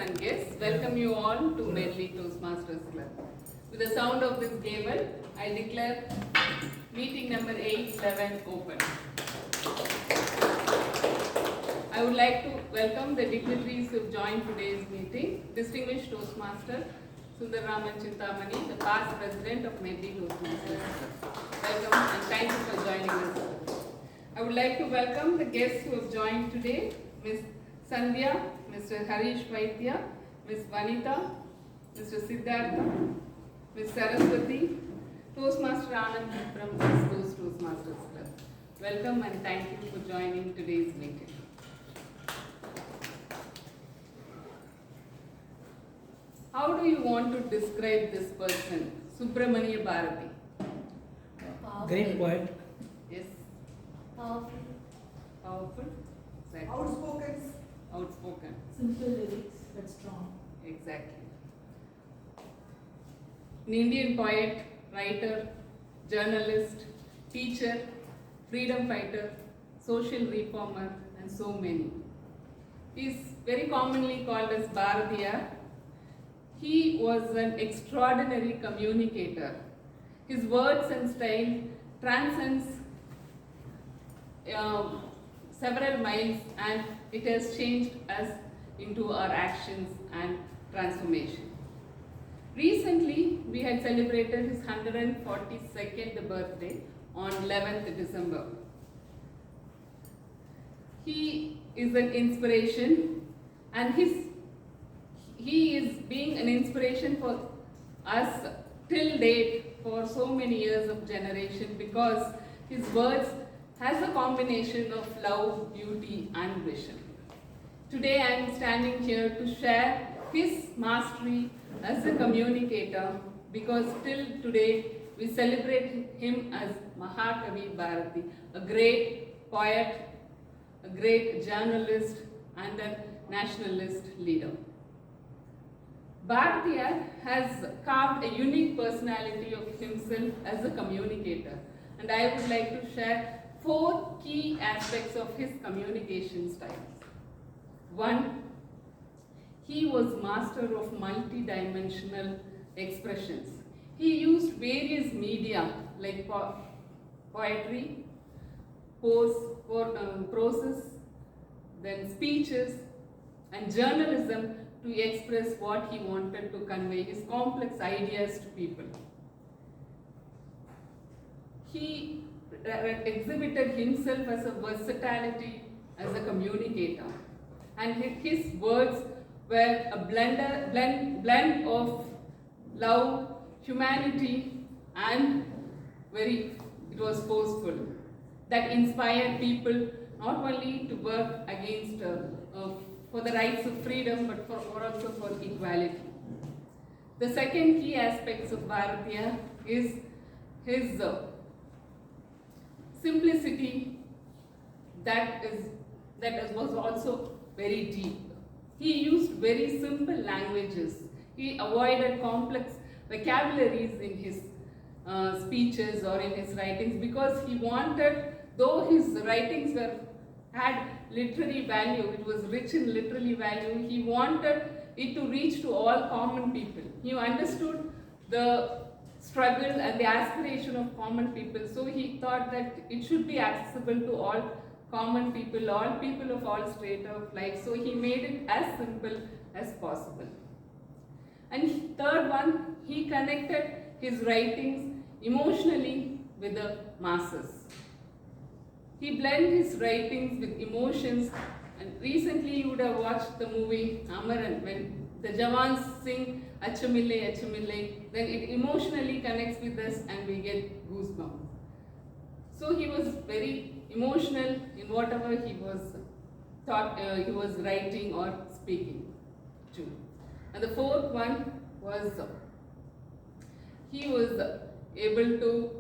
and guests, welcome you all to Medley Toastmasters Club. With the sound of this gavel, I declare meeting number 811 open. I would like to welcome the dignitaries who have joined today's meeting. Distinguished Toastmaster Sundararaman Chintamani, the past president of Medley Toastmasters Club. Welcome and thank you for joining us. I would like to welcome the guests who have joined today, Ms. Sandhya, Mr. Harish Vaidya, Ms. Vanita, Mr. Siddhartha, Ms. Saraswati, Toastmaster Anand from Toastmasters Club. Welcome and thank you for joining today's meeting. How do you want to describe this person, Subramania Bharati? Great poet. Yes. Powerful. Powerful. Exactly. Outspoken. Outspoken. Simple lyrics but strong. Exactly. An Indian poet, writer, journalist, teacher, freedom fighter, social reformer, and so many. He is very commonly called as Bharatiya. He was an extraordinary communicator. His words and style transcends several miles, and it has changed us into our actions and transformation. Recently, we had celebrated his 142nd birthday on 11th December. He is an inspiration, and he is being an inspiration for us till date for so many years of generation, because his words has a combination of love, beauty and vision. Today I am standing here to share his mastery as a communicator, because till today we celebrate him as Mahakavi Bharati, a great poet, a great journalist and a nationalist leader. Bharatiya has carved a unique personality of himself as a communicator, and I would like to share 4 key aspects of his communication styles. 1. He was master of multi-dimensional expressions. He used various media like poetry, prose, then speeches and journalism to express what he wanted to convey, his complex ideas to people. He exhibited himself as a versatility as a communicator, and his words were a blend of love, humanity, and it was forceful, that inspired people not only to work against for the rights of freedom, but also for equality. The second key aspects of Bharatiya is his simplicity that was also very deep. He used very simple languages. He avoided complex vocabularies in his speeches or in his writings, because he wanted, though his writings had literary value, it was rich in literary value, he wanted it to reach to all common people. He understood the struggle and the aspiration of common people, so he thought that it should be accessible to all common people, all people of all strata of life, so he made it as simple as possible. And third one, he connected his writings emotionally with the masses. He blended his writings with emotions, and recently you would have watched the movie Amaran, when the Jawans sing Achamille, Achamille, then it emotionally connects with us and we get goosebumps. So he was very emotional in whatever he was writing or speaking to. And the fourth one was he was able to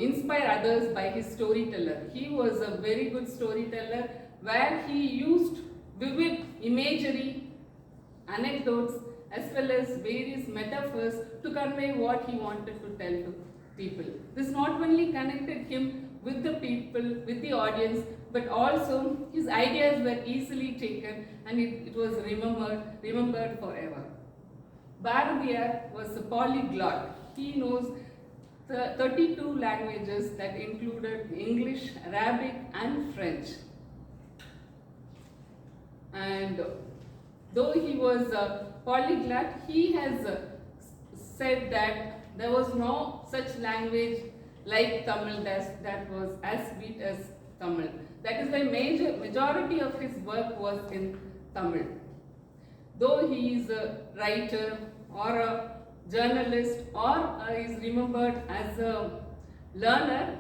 inspire others by his storyteller. He was a very good storyteller, where he used vivid imagery, anecdotes, as well as various metaphors to convey what he wanted to tell to people. This not only connected him with the people, with the audience, but also his ideas were easily taken and it was remembered forever. Bharadiyar was a polyglot. He knows 32 languages that included English, Arabic and French. And though he was a polyglot, he has said that there was no such language like Tamil that was as sweet as Tamil. That is why majority of his work was in Tamil. Though he is a writer or a journalist or is remembered as a learner,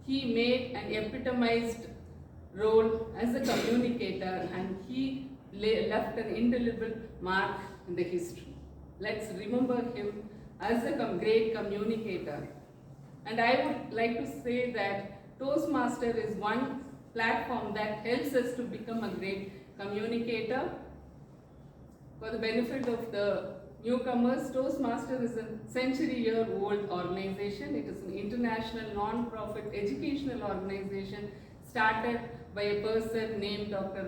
he made an epitomized role as a communicator and he left an indelible mark in the history. Let's remember him as a great communicator. And I would like to say that Toastmaster is one platform that helps us to become a great communicator. For the benefit of the newcomers, Toastmaster is a century-year-old organization. It is an international non-profit educational organization started by a person named Dr.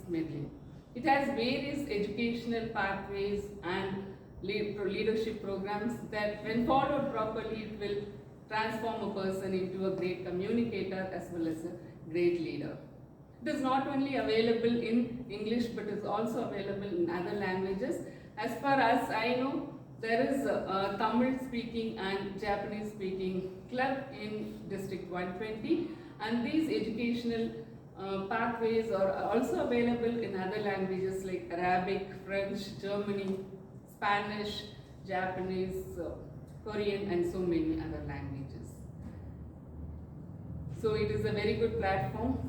Medley. It has various educational pathways and leadership programs that, when followed properly, it will transform a person into a great communicator as well as a great leader. It is not only available in English but is also available in other languages. As far as I know, there is a Tamil speaking and Japanese speaking club in District 120, and these educational pathways are also available in other languages like Arabic, French, Germany, Spanish, Japanese, Korean and so many other languages. So it is a very good platform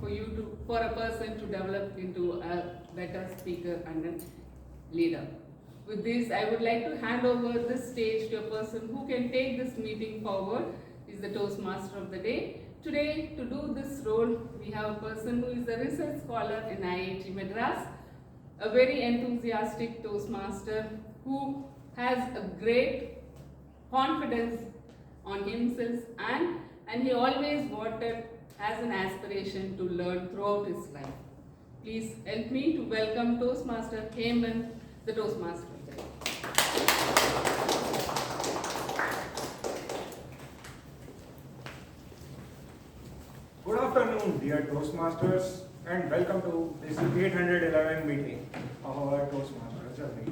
for a person to develop into a better speaker and a leader. With this, I would like to hand over this stage to a person who can take this meeting forward. Is the Toastmaster of the day. Today, to do this role, we have a person who is a research scholar in IIT Madras, a very enthusiastic Toastmaster who has a great confidence on himself and he always wanted as an aspiration to learn throughout his life. Please help me to welcome Toastmaster Hemant, the Toastmaster of the day. Good afternoon, dear Toastmasters, and welcome to this 811 meeting of our Toastmasters journey.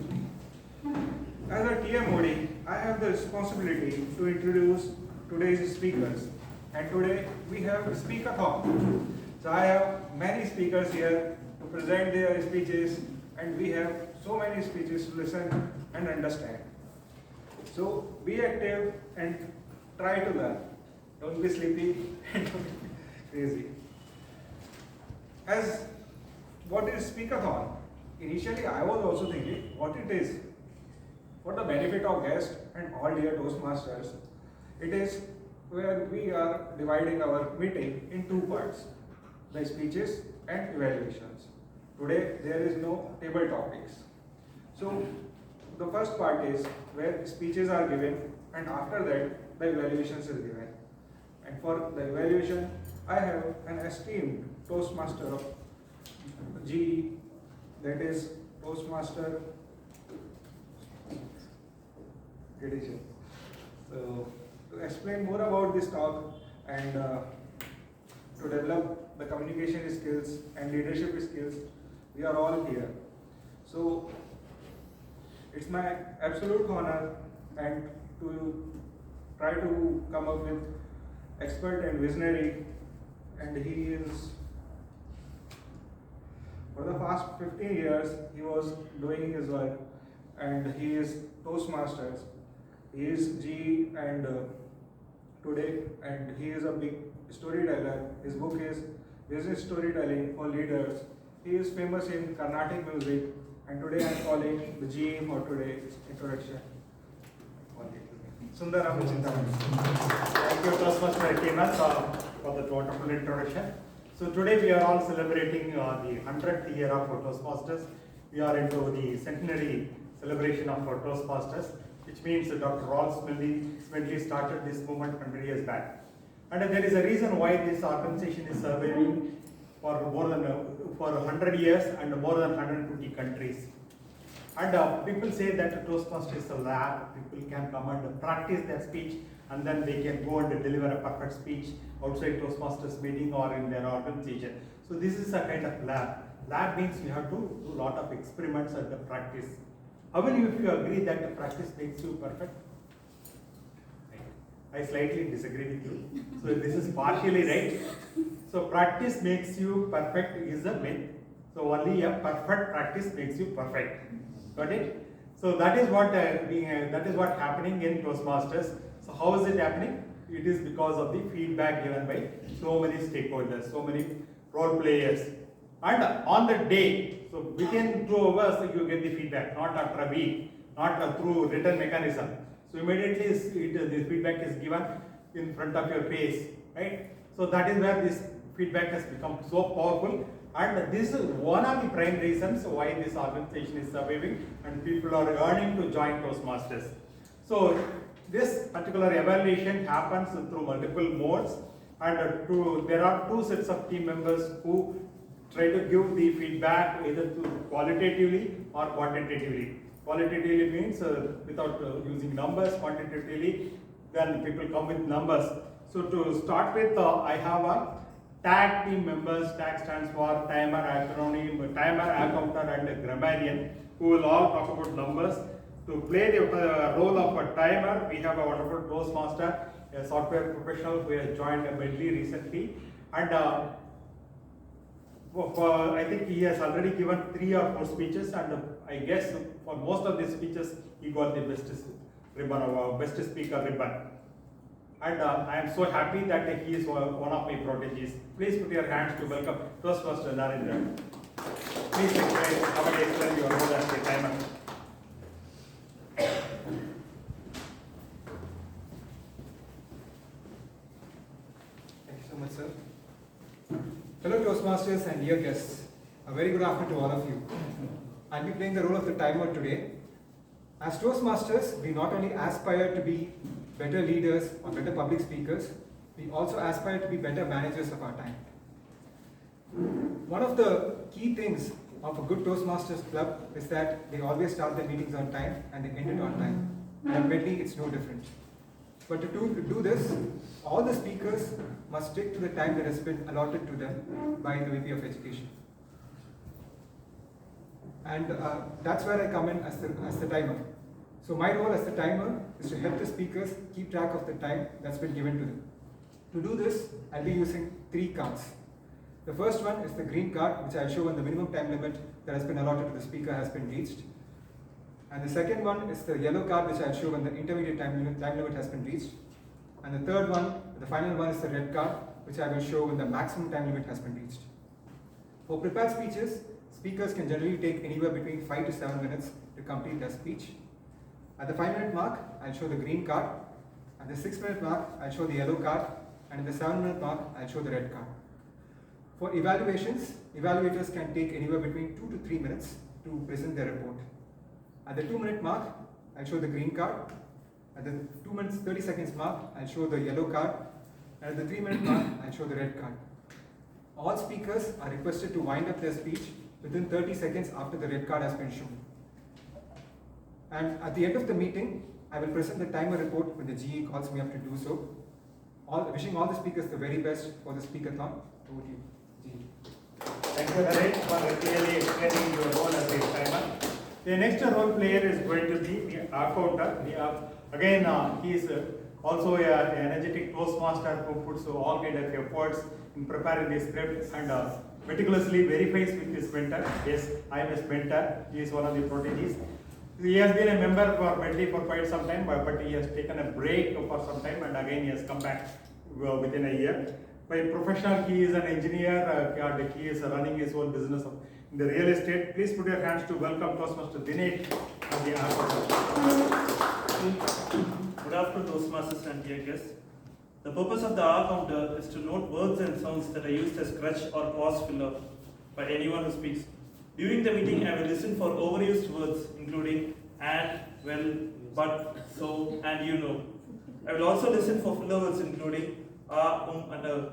As a TMOD, I have the responsibility to introduce today's speakers, and today we have a speakathon. So I have many speakers here to present their speeches, and we have so many speeches to listen and understand. So be active and try to learn. Don't be sleepy and don't be crazy. As what is speakathon? Initially I was also thinking what it is. For the benefit of guests and all dear Toastmasters, it is where we are dividing our meeting in two parts, the speeches and evaluations. Today there is no table topics. So the first part is where speeches are given and after that the evaluations is given. And for the evaluation, I have an esteemed Toastmaster of GE, that is Toastmaster Tradition. So to explain more about this talk and to develop the communication skills and leadership skills, we are all here. So it's my absolute honor and to try to come up with expert and visionary, and he is, for the past 15 years he was doing his work, and he is Toastmasters, he is G and today, and he is a big storyteller. His book is Business Storytelling for Leaders. He is famous in Carnatic music, and today I am calling the G for today's introduction. Sundaram Chintamani. Thank you, Toastmaster Hemant, for that wonderful introduction. So today we are all celebrating the 100th year of Toastmasters. We are into the centenary celebration of Toastmasters, which means Dr. Rolf Medley started this movement 100 years back. And there is a reason why this organization is surviving for more than for 100 years and more than 150 countries. And people say that Toastmaster is a lab. People can come and practice their speech, and then they can go and deliver a perfect speech outside Toastmasters meeting or in their organization. So this is a kind of lab. Lab means you have to do a lot of experiments and practice. How many of you agree that the practice makes you perfect? I slightly disagree with you. So this is partially right. So practice makes you perfect is a myth. So only a perfect practice makes you perfect. Got it? So that is what happening in Toastmasters. So how is it happening? It is because of the feedback given by so many stakeholders, so many role players. And on the day, so within 2 hours you get the feedback, not after a week, not through written mechanism. So immediately the feedback is given in front of your face, right? So that is where this feedback has become so powerful, and this is one of the prime reasons why this organization is surviving and people are yearning to join Toastmasters. So this particular evaluation happens through multiple modes, and there are 2 sets of team members who try to give the feedback either qualitatively or quantitatively. Qualitatively means without using numbers. Quantitatively, then people come with numbers. So to start with, I have a TAG team members. TAG stands for timer, acronym, timer, accountant, and a grammarian, who will all talk about numbers. To play the role of a timer, we have a wonderful Toastmaster, a software professional who has joined Medley recently, and I think he has already given 3 or 4 speeches, and I guess for most of these speeches he got the best ribbon, best speaker ribbon. And I am so happy that he is one of my proteges. Please put your hands to welcome Toastmaster Narendra. Please explain your role as a timer. Thank you so much, sir. Hello Toastmasters and dear guests. A very good afternoon to all of you. I'll be playing the role of the timer today. As Toastmasters, we not only aspire to be better leaders or better public speakers, we also aspire to be better managers of our time. One of the key things of a good Toastmasters club is that they always start their meetings on time and they end it on time. And at Medley, it's no different. But to do this, all the speakers must stick to the time that has been allotted to them by the VP of Education. And that's where I come in as the timer. So my role as the timer is to help the speakers keep track of the time that's been given to them. To do this, I'll be using 3 cards. The first one is the green card, which I'll show when the minimum time limit that has been allotted to the speaker has been reached. And the second one is the yellow card, which I'll show when the intermediate time limit has been reached. And the third one, the final one, is the red card, which I will show when the maximum time limit has been reached. For prepared speeches, speakers can generally take anywhere between 5 to 7 minutes to complete their speech. At the 5-minute mark, I'll show the green card. At the 6-minute mark, I'll show the yellow card. And at the 7-minute mark, I'll show the red card. For evaluations, evaluators can take anywhere between 2 to 3 minutes to present their report. At the 2-minute mark, I'll show the green card. At the 2 minutes 30 seconds mark, I'll show the yellow card. And at the 3-minute mark, I'll show the red card. All speakers are requested to wind up their speech within 30 seconds after the red card has been shown. And at the end of the meeting, I will present the timer report when the GE calls me up to do so. Wishing all the speakers the very best for the speaker-thon. Over to you, GE. Thank you, Naresh, for clearly explaining your role as a timer. The next role player is going to be the accountant. Again, he is also an energetic Toastmaster who puts all kind of efforts in preparing the script and meticulously verifies with his mentor. Yes, I am his mentor. He is one of the proteges. He has been a member for Medley for quite some time, but he has taken a break for some time, and again he has come back within a year. By professional, he is an engineer, and he is running his own business in the real estate. Please put your hands to welcome Toastmaster Dinesh and the Good afternoon, Toastmasters and dear guests. The purpose of the R counter is to note words and sounds that are used as crutch or pause filler by anyone who speaks. During the meeting, I will listen for overused words including and, well, but, so, and you know. I will also listen for filler words including and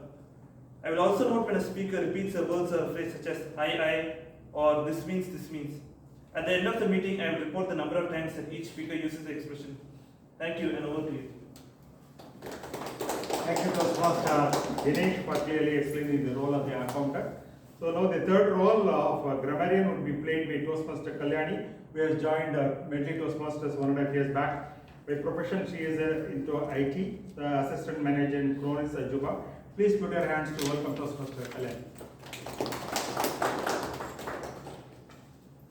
I will also note when a speaker repeats a words or a phrase such as I, or this means. At the end of the meeting, I will report the number of times that each speaker uses the expression. Thank you, and over to you. Thank you, Toastmaster Dinesh, for clearly explaining the role of the accountant. So now the third role of a grammarian would be played by Toastmaster Kalyani, who has joined Medley Toastmasters 1.5 years back. By profession, she is into IT, the assistant manager in Kronis Juba. Please put your hands to welcome Toastmaster Kalyani.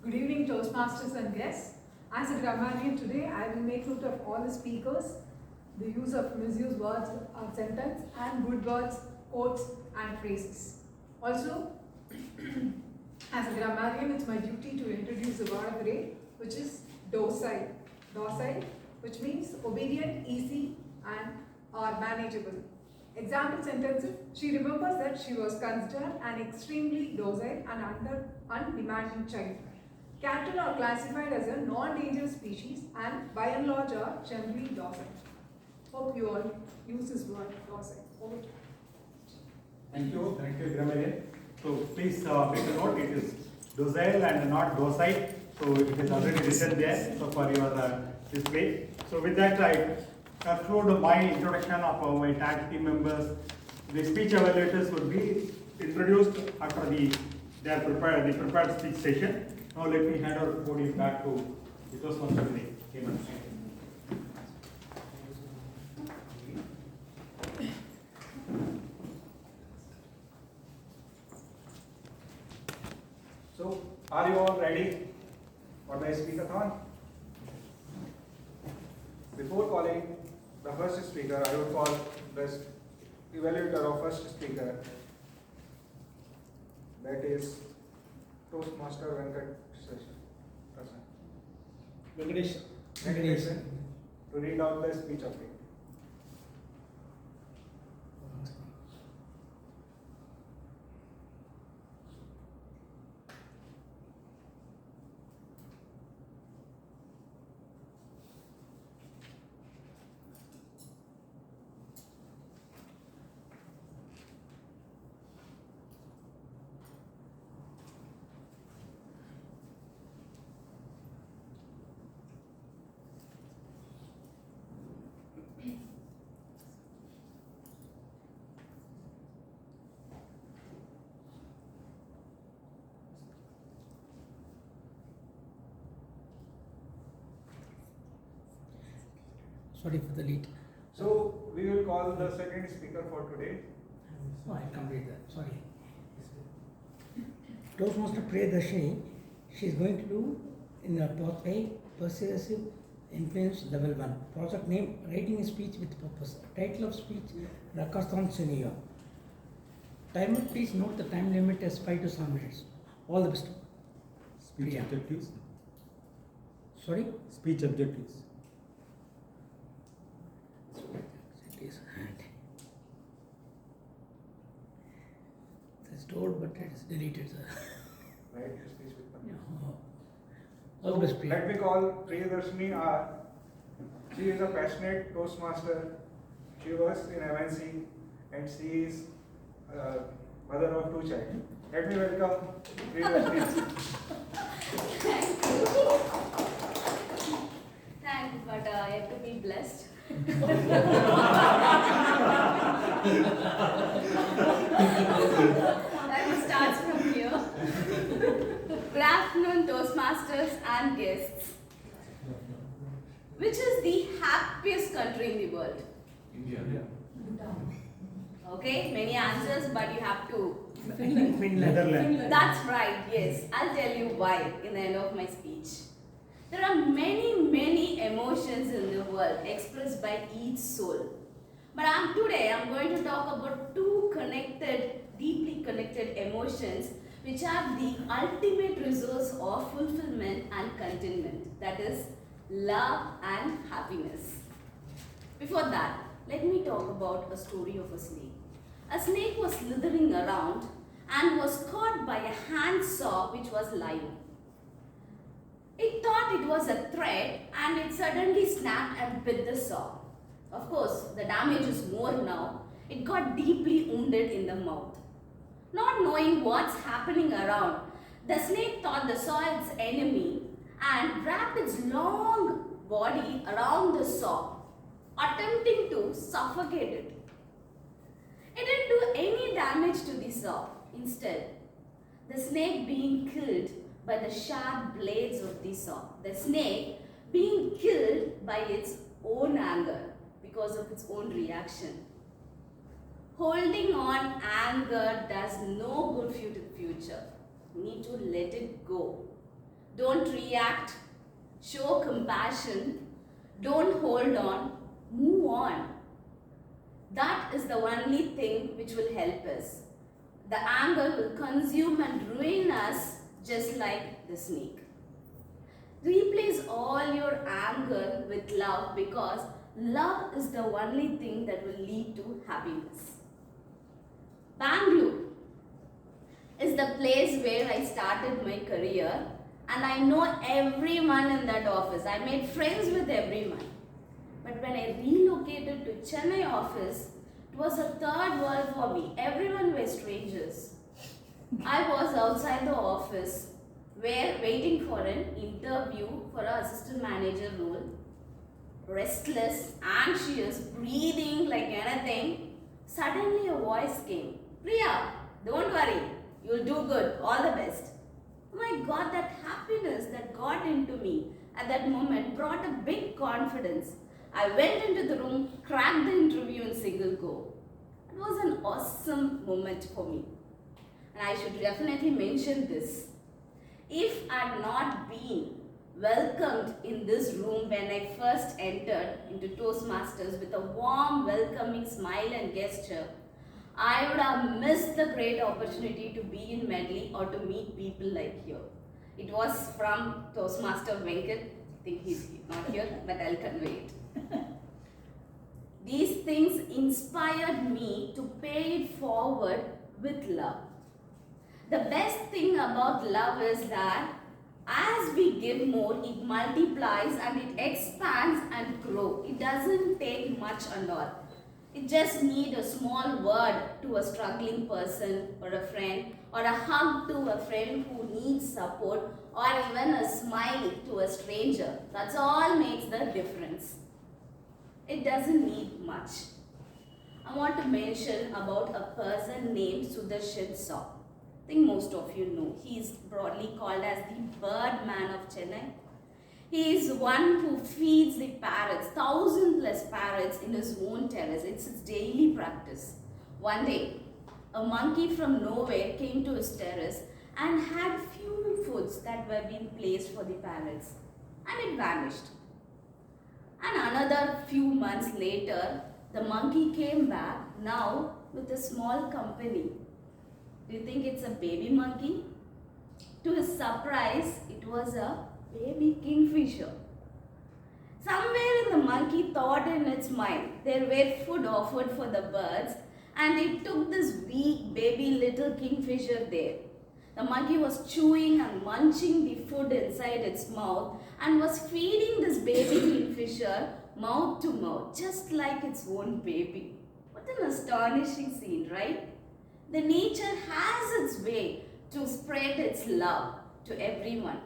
Good evening, Toastmasters and guests. As a grammarian today, I will make note of all the speakers, the use of misused words of sentence, and good words, quotes, and phrases. Also, as a grammarian, it's my duty to introduce the word of the day, which is docile. Docile, which means obedient, easy, and or manageable. Example sentences: she remembers that she was considered an extremely docile and undemanding child. Cattle are classified as a non-dangerous species and by and large are generally docile. Hope you all use this word docile. Over to you. Thank you, grammarian. So please take a note, it is docile and not docile. So it is already written there, so for your display. So with that, I conclude my introduction of my tag team members. The speech evaluators would be introduced after the prepared speech session. Now let me hand over the podium back to the Toastmaster Dinesh. So, are you all ready for the speakathon? Before calling the first speaker, I would call the evaluator of first speaker, that is Toastmaster Venkatesh. Venkatesh, to read out the speech of it. Sorry for the lead. So, we will call the second speaker for today. Oh, I complete that. Sorry. Toastmaster Priyadarshini, she is going to do in a pathway persuasive influence level 1. Project name: writing a speech with purpose. Title of speech: Rakastan Senior. Timer, please note the time limit as 5 to 7 minutes. All the best. Speech Priya. objectives. Sorry? Speech objectives. It is stored, but it is deleted, sir. Right, speech with purpose. Yeah. All the best, Priya. Let me call Priyadarshini R. She is a passionate Toastmaster. She works in MNC and she is mother of 2 children. Let me welcome Priyadarshini. Thanks, but I have to be blessed. I will start from here. Good afternoon, Toastmasters and guests. Which is the happiest country in the world? India. Okay, many answers, but you have to. Finland. Netherlands. That's right, yes. I'll tell you why in the end of my speech. There are many emotions in the world expressed by each soul. But today I'm going to talk about 2 deeply connected emotions which are the ultimate resource of fulfillment and contentment. That is love and happiness. Before that, let me talk about a story of a snake. A snake was slithering around and was caught by a handsaw which was lying. It thought it was a threat and it suddenly snapped and bit the saw. Of course, the damage is more now. It got deeply wounded in the mouth. Not knowing what's happening around, the snake thought the saw its enemy and wrapped its long body around the saw, attempting to suffocate it. It didn't do any damage to the saw. Instead, the snake being killed by the sharp blades of the saw. The snake being killed by its own anger because of its own reaction. Holding on anger does no good for you to the future. You need to let it go. Don't react. Show compassion. Don't hold on. Move on. That is the only thing which will help us. The anger will consume and ruin us just like the snake. Replace all your anger with love, because love is the only thing that will lead to happiness. Bangalore is the place where I started my career, and I know everyone in that office. I made friends with everyone. But when I relocated to Chennai office, it was a third world for me. Everyone were strangers. I was outside the office waiting for an interview for an assistant manager role. Restless, anxious, breathing like anything. Suddenly a voice came. Priya, don't worry. You'll do good. All the best. Oh my God, that happiness that got into me at that moment brought a big confidence. I went into the room, cracked the interview in single go. It was an awesome moment for me. And I should definitely mention this. If I had not been welcomed in this room when I first entered into Toastmasters with a warm, welcoming smile and gesture, I would have missed the great opportunity to be in Medley or to meet people like you. It was from Toastmaster Venkat. I think he's not here, but I'll convey it. These things inspired me to pay it forward with love. The best thing about love is that as we give more, it multiplies and it expands and grows. It doesn't take much and all. It just needs a small word to a struggling person or a friend, or a hug to a friend who needs support, or even a smile to a stranger. That's all makes the difference. It doesn't need much. I want to mention about a person named Sudarshan Saw. I think most of you know. He is broadly called as the Birdman of Chennai. He is one who feeds the parrots, 1,000+ parrots in his own terrace. It's his daily practice. One day, a monkey from nowhere came to his terrace and had few foods that were being placed for the parrots, and it vanished. And another few months later, the monkey came back, now with a small company. Do you think it's a baby monkey? To his surprise, it was a baby kingfisher. Somewhere in the monkey thought in its mind, there were food offered for the birds, and it took this weak baby little kingfisher there. The monkey was chewing and munching the food inside its mouth and was feeding this baby kingfisher mouth to mouth, just like its own baby. What an astonishing scene, right? The nature has its way to spread its love to everyone.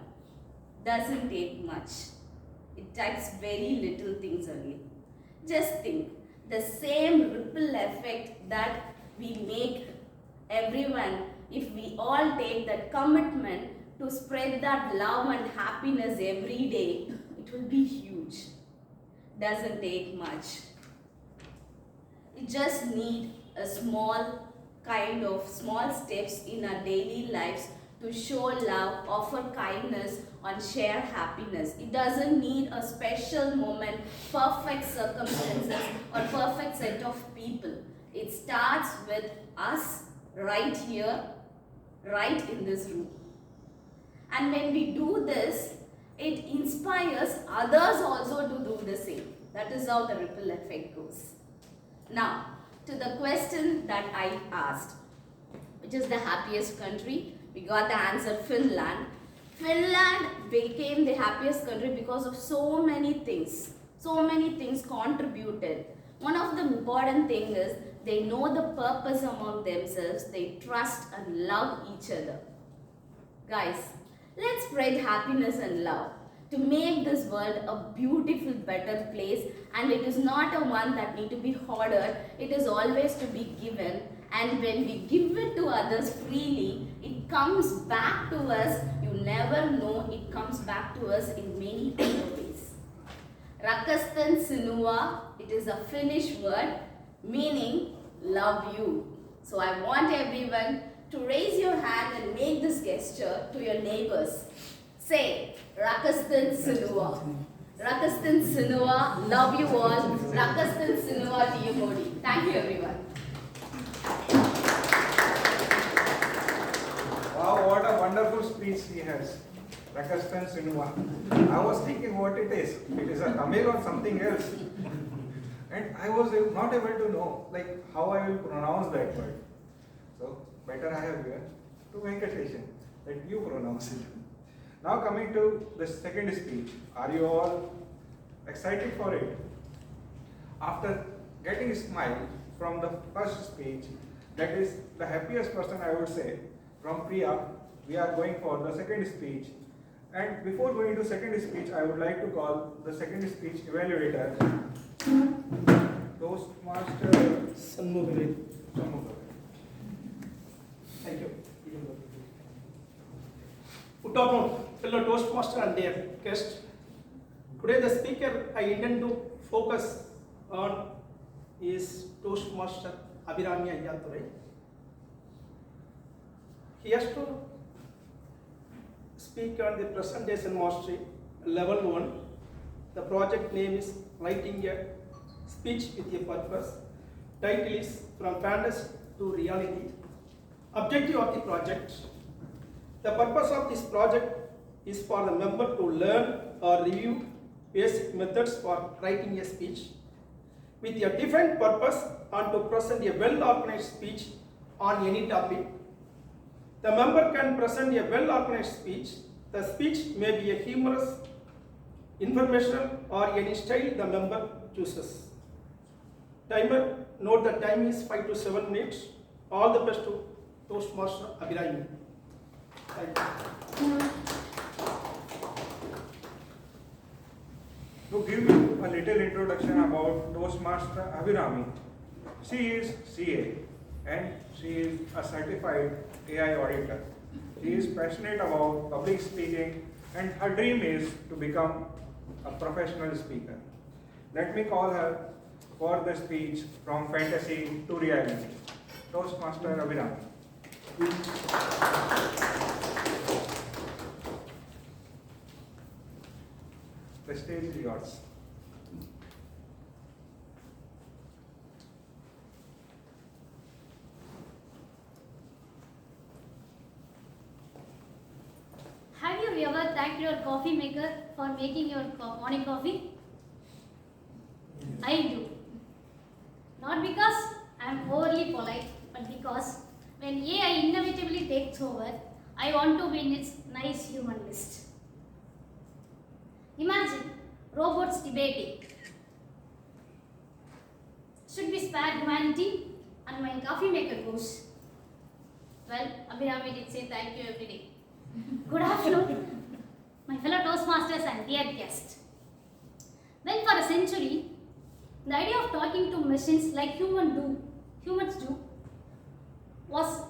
Doesn't take much. It takes very little things only. Just think, the same ripple effect that we make everyone, if we all take that commitment to spread that love and happiness every day, it will be huge. Doesn't take much. It just needs a small steps in our daily lives to show love, offer kindness, and share happiness. It doesn't need a special moment, perfect circumstances, or perfect set of people. It starts with us right here, right in this room. And when we do this, it inspires others also to do the same. That is how the ripple effect goes. Now, to the question that I asked, which is the happiest country, we got the answer Finland. Finland became the happiest country because of so many things. So many things contributed. One of the important things is they know the purpose among themselves, they trust and love each other. Guys, let's spread happiness and love to make this world a beautiful, better place, and it is not a one that need to be hoarded, it is always to be given, and when we give it to others freely, it comes back to us. You never know, it comes back to us in many other ways. Rakastan Sinua, it is a Finnish word meaning love you. So I want everyone to raise your hand and make this gesture to your neighbors. Say, Rakastan Sinua. Rakastan Sinua, love you all. Rakastan Sinua to your body. Thank you everyone. Wow, what a wonderful speech he has. Rakastan Sinua. I was thinking what it is. It is a Tamil or something else. And I was not able to know like how I will pronounce that word. So better I have given to Venkateshan that you pronounce it. Now coming to the second speech. Are you all excited for it? After getting a smile from the first speech, that is the happiest person I would say, from Priya, we are going for the second speech. And before going to second speech, I would like to call the second speech evaluator, Toastmaster Sanmugare. Sanmugare. Thank you. Good afternoon, fellow Toastmaster and dear guest. Today the speaker I intend to focus on is Toastmaster Abhirami Ayyadurai. He has to speak on the presentation mastery level 1. The project name is Writing a Speech with a Purpose. Title is From Fantasy to Reality. Objective of the project. The purpose of this project is for the member to learn or review basic methods for writing a speech with a defined purpose and to present a well-organized speech on any topic. The member can present a well-organized speech. The speech may be a humorous, informational, or any style the member chooses. Timer, note the time is 5 to 7 minutes. All the best to Toastmaster Abhirami. Thank you. To give you a little introduction about Toastmaster Abhirami, she is CA and she is a certified AI auditor. She is passionate about public speaking and her dream is to become a professional speaker. Let me call her for the speech From Fantasy to Reality. Toastmaster Abhirami. The stage is yours. Have you ever thanked your coffee maker for making your morning coffee? I do. Not because I am overly polite, but because when AI inevitably takes over, I want to be in its nice human list. Imagine robots debating. Should we spare humanity? And my coffee maker goes, well, Abhirami did say thank you every day. Good afternoon, my fellow Toastmasters and dear guests. Well, for a century, the idea of talking to machines like humans do, was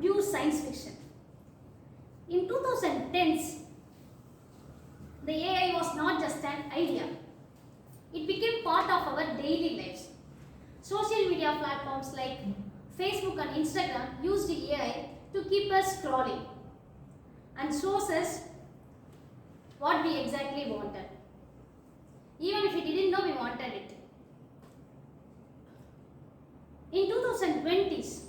pure science fiction. In 2010s, the AI was not just an idea. It became part of our daily lives. Social media platforms like Facebook and Instagram used AI to keep us scrolling and shows us what we exactly wanted, even if we didn't know we wanted it. In 2020s,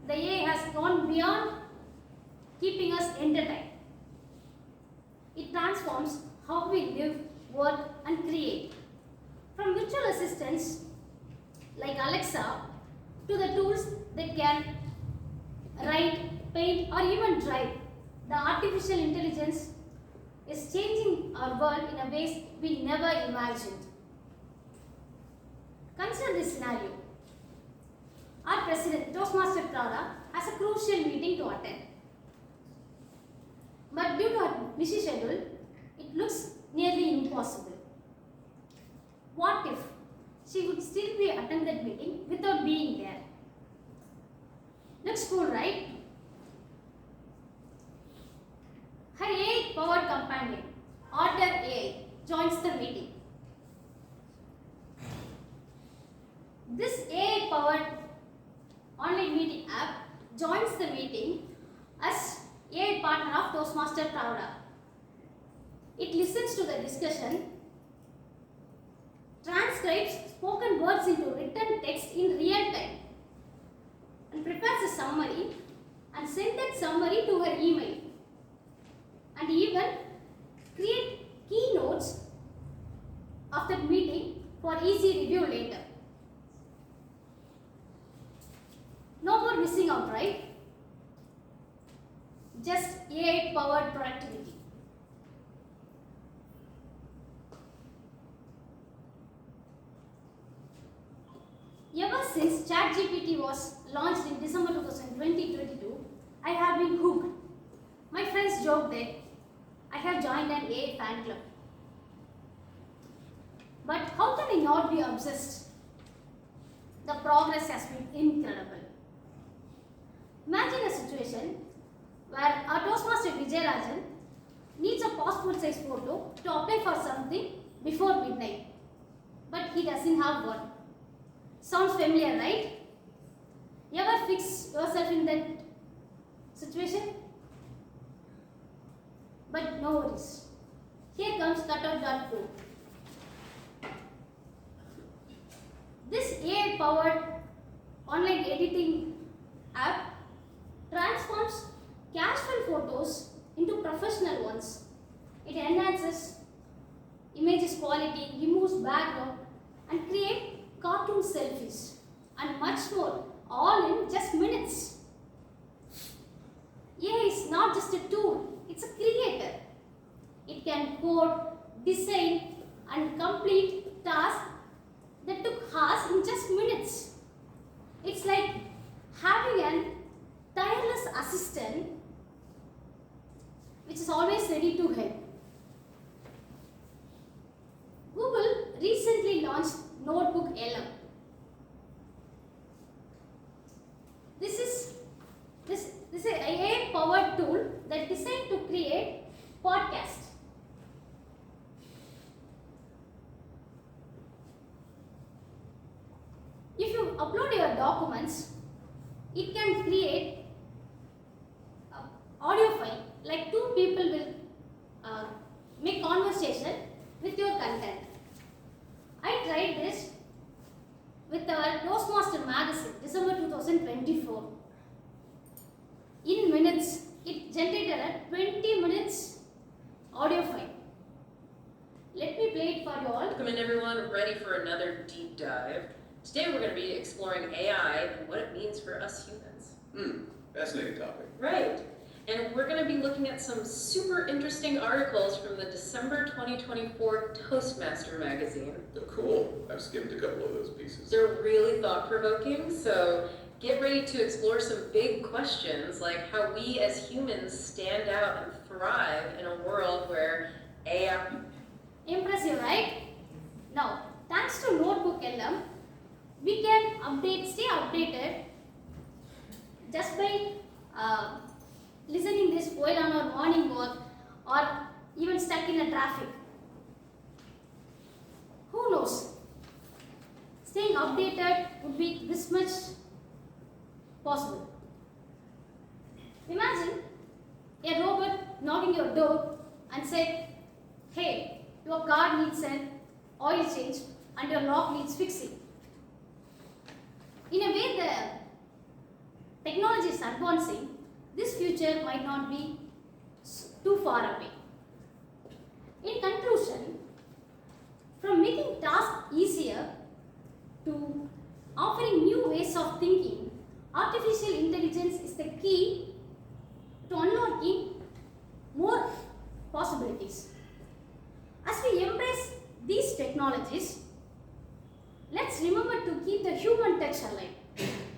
the AI has gone beyond keeping us entertained. It transforms how we live, work and create. From virtual assistants like Alexa to the tools that can write, paint or even drive, the artificial intelligence is changing our world in a ways we never imagined. Consider this scenario. Our president, Toastmaster Clara, has a crucial meeting to attend. But due to her busy schedule, it looks nearly impossible. What if she would still be attend that meeting without being there? Looks cool, right? Her AI-powered companion, Otter AI, joins the meeting. This AI-powered online meeting app joins the meeting as AI partner of Toastmaster Pravda. It listens to the discussion, transcribes spoken words into written text in real time, and prepares a summary and sends that summary to her email, and even create keynotes of that meeting for easy review later. No more missing out, right? Just AI powered productivity. Ever since ChatGPT was launched in December 2022, I have been hooked. My friends joke that I have joined an AI fan club. But how can I not be obsessed? The progress has been incredible. Imagine a situation where our Toastmaster Vijayarajan needs a passport size photo to apply for something before midnight, but he doesn't have one. Sounds familiar, right? Ever fix yourself in that situation? But no worries. Here comes cutout.pro. This AI-powered online editing app transforms casual photos into professional ones. It enhances images quality, removes background, and creates cartoon selfies and much more, all in just minutes. AI is not just a tool, it's a creator. It can code, design, and complete tasks that took hours in just minutes. It's like having an tireless assistant which is always ready to help. Google recently launched Notebook LM. This is an AI-powered tool that is designed to create podcasts. If you upload your documents, it can create audio file, like two people will make conversation with your content. I tried this with our Toastmaster magazine, December 2024. In minutes, it generated a 20 minutes audio file. Let me play it for you all. Welcome in everyone, ready for another deep dive. Today we're going to be exploring AI and what it means for us humans. Fascinating topic. Right. And we're going to be looking at some super interesting articles from the December 2024 Toastmaster magazine. They're cool. I've skimmed a couple of those pieces. They're really thought-provoking, so get ready to explore some big questions like how we as humans stand out and thrive in a world where AI... Impressive, right? Now, thanks to Notebook LM, we can stay updated just by listening this while on our morning walk or even stuck in a traffic. Who knows? Staying updated would be this much possible. Imagine a robot knocking your door and said, "Hey, your car needs an oil change and your lock needs fixing." In a way, the technology is advancing. This future might not be too far away. In conclusion, from making tasks easier to offering new ways of thinking, artificial intelligence is the key to unlocking more possibilities. As we embrace these technologies, let's remember touch alive.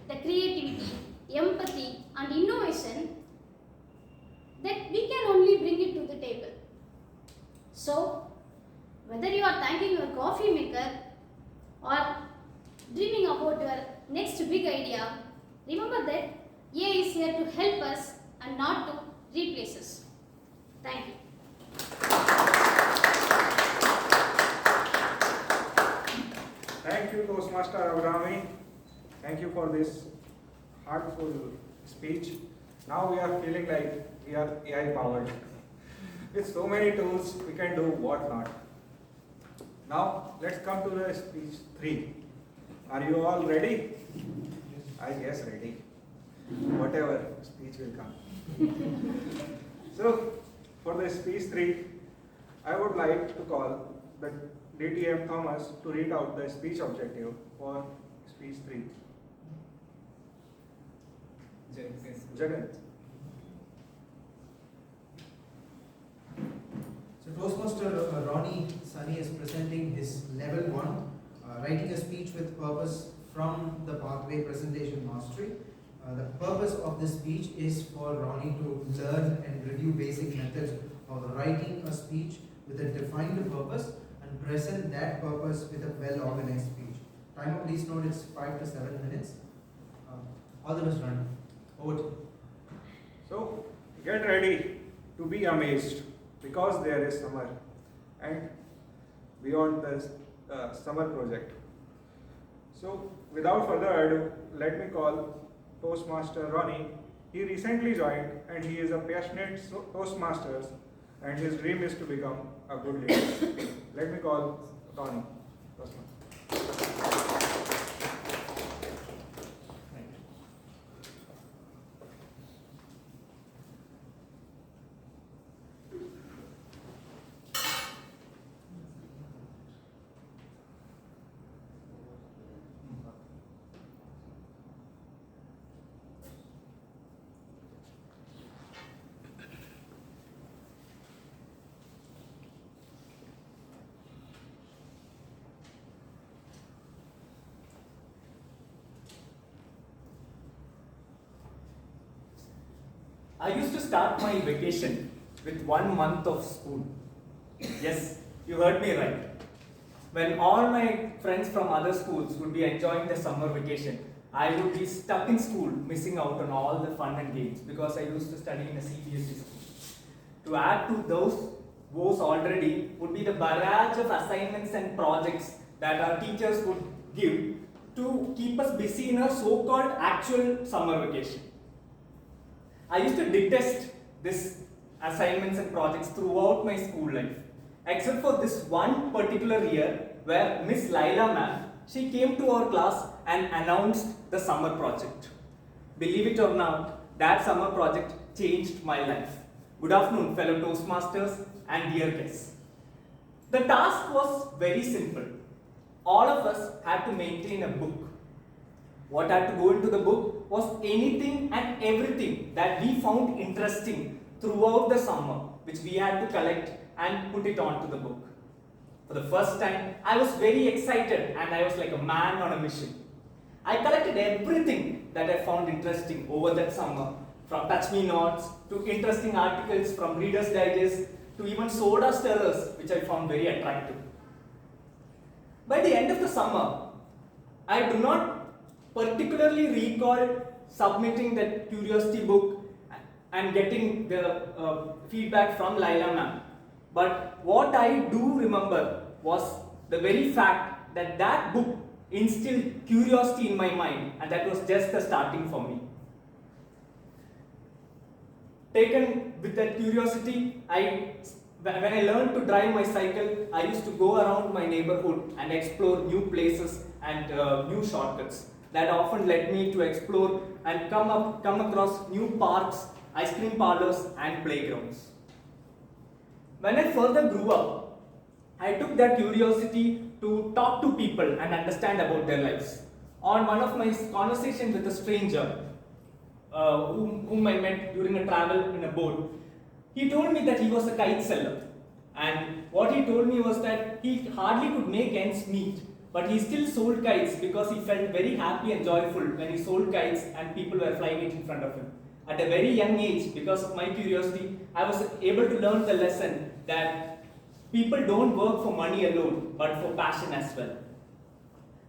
The creativity, empathy, and innovation that we can only bring it to the table. So, whether you are thanking your coffee maker or dreaming about your next big idea, remember that AI is here to help us and not to replace us. Thank you. Thank you, Toastmaster Abrahami. Thank you for this heartful speech. Now we are feeling like we are AI powered. With so many tools, we can do what not. Now, let's come to the speech 3. Are you all ready? I guess ready. Whatever speech will come. So, for the speech 3, I would like to call the DTM Thomas to read out the speech objective for speech 3. Jagan. So Toastmaster Ronnie Sunny is presenting his level 1, writing a speech with purpose from the pathway presentation mastery. The purpose of this speech is for Ronnie to learn and review basic methods of writing a speech with a defined purpose and present that purpose with a well-organized speech. Timer, please note it's 5 to 7 minutes. All the best, Ronnie. Over to you. So, get ready to be amazed because there is summer and beyond the summer project. So, without further ado, let me call Toastmaster Ronnie. He recently joined and he is a passionate Toastmaster and his dream is to become a good leader. Let me call Ronnie. Toastmaster. I used to start my vacation with 1 month of school. Yes, you heard me right. When all my friends from other schools would be enjoying their summer vacation, I would be stuck in school, missing out on all the fun and games because I used to study in a CBSE school. To add to those woes already would be the barrage of assignments and projects that our teachers would give to keep us busy in our so-called actual summer vacation. I used to detest this assignments and projects throughout my school life, except for this one particular year where Miss Laila ma'am, she came to our class and announced the summer project. Believe it or not, that summer project changed my life. Good afternoon, fellow Toastmasters and dear guests. The task was very simple. All of us had to maintain a book. What had to go into the book was anything and everything that we found interesting throughout the summer, which we had to collect and put it onto the book. For the first time, I was very excited and I was like a man on a mission. I collected everything that I found interesting over that summer, from touch me nots to interesting articles from Reader's Digest to even soda stirrers, which I found very attractive. By the end of the summer, I do not particularly recall submitting that curiosity book and getting the feedback from Laila ma'am. But what I do remember was the very fact that that book instilled curiosity in my mind, and that was just the starting for me. Taken with that curiosity, when I learned to drive my cycle, I used to go around my neighborhood and explore new places and new shortcuts. That often led me to explore and come across new parks, ice cream parlors and playgrounds. When I further grew up, I took that curiosity to talk to people and understand about their lives. On one of my conversations with a stranger, whom I met during a travel in a boat, he told me that he was a kite seller. And what he told me was that he hardly could make ends meet but he still sold kites because he felt very happy and joyful when he sold kites and people were flying it in front of him. At a very young age, because of my curiosity, I was able to learn the lesson that people don't work for money alone, but for passion as well.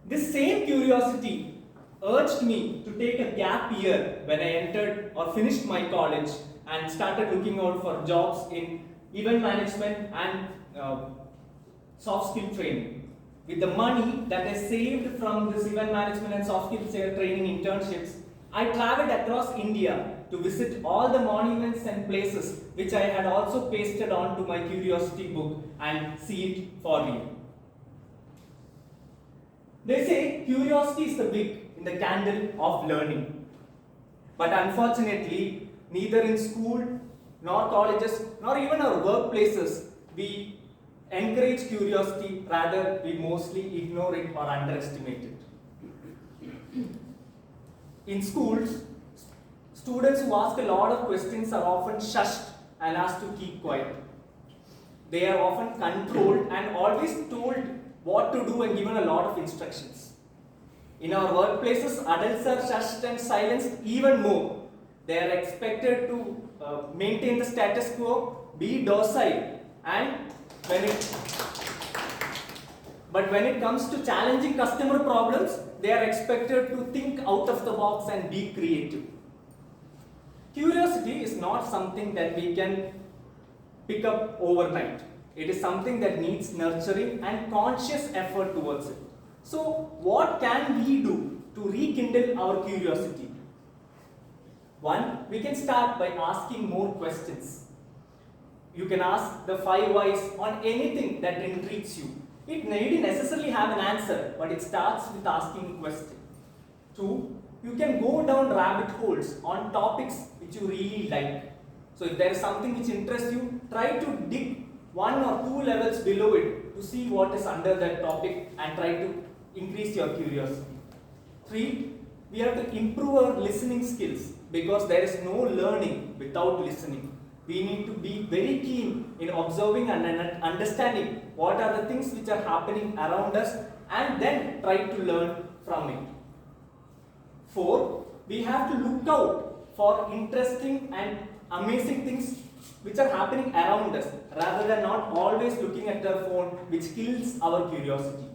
This same curiosity urged me to take a gap year when I entered or finished my college and started looking out for jobs in event management and soft skill training. With the money that I saved from this event management and soft skill training internships, I traveled across India to visit all the monuments and places which I had also pasted onto my curiosity book and see it for real. They say curiosity is the wick in the candle of learning. But unfortunately, neither in school, nor colleges, nor even our workplaces, we encourage curiosity, rather we mostly ignore it or underestimate it. In schools, students who ask a lot of questions are often shushed and asked to keep quiet. They are often controlled and always told what to do and given a lot of instructions. In our workplaces, adults are shushed and silenced even more. They are expected to maintain the status quo, be docile, and when it comes to challenging customer problems, they are expected to think out of the box and be creative. Curiosity is not something that we can pick up overnight. It is something that needs nurturing and conscious effort towards it. So, what can we do to rekindle our curiosity? One, we can start by asking more questions. You can ask the 5 whys on anything that intrigues you. It may necessarily have an answer, but it starts with asking a question. 2, you can go down rabbit holes on topics which you really like. So if there is something which interests you, try to dig 1 or 2 levels below it to see what is under that topic and try to increase your curiosity. 3, we have to improve our listening skills because there is no learning without listening. We need to be very keen in observing and understanding what are the things which are happening around us and then try to learn from it. 4, we have to look out for interesting and amazing things which are happening around us rather than not always looking at the phone, which kills our curiosity.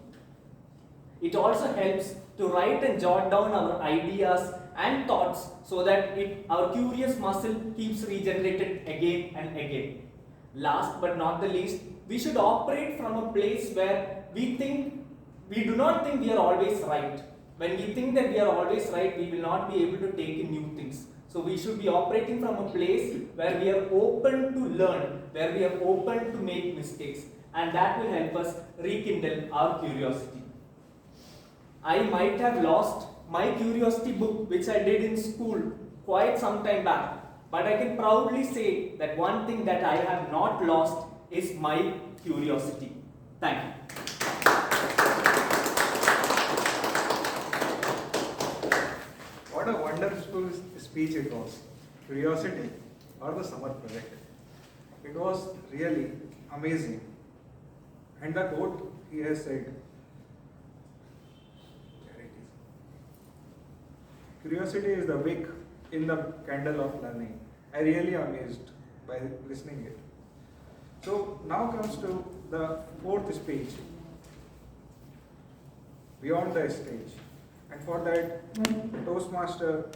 It also helps to write and jot down our ideas and thoughts so that our curious muscle keeps regenerated again and again. Last but not the least, we should operate from a place where we do not think we are always right. When we think that we are always right, we will not be able to take in new things. So we should be operating from a place where we are open to learn, where we are open to make mistakes, and that will help us rekindle our curiosity. I might have lost my curiosity book which I did in school quite some time back, but I can proudly say that one thing that I have not lost is my curiosity. Thank you. What a wonderful speech it was. Curiosity or the summer project. It was really amazing. And the quote he has said, curiosity is the wick in the candle of learning. I really amazed by listening it. So now comes to the 4th speech, beyond the stage. And for that, Toastmaster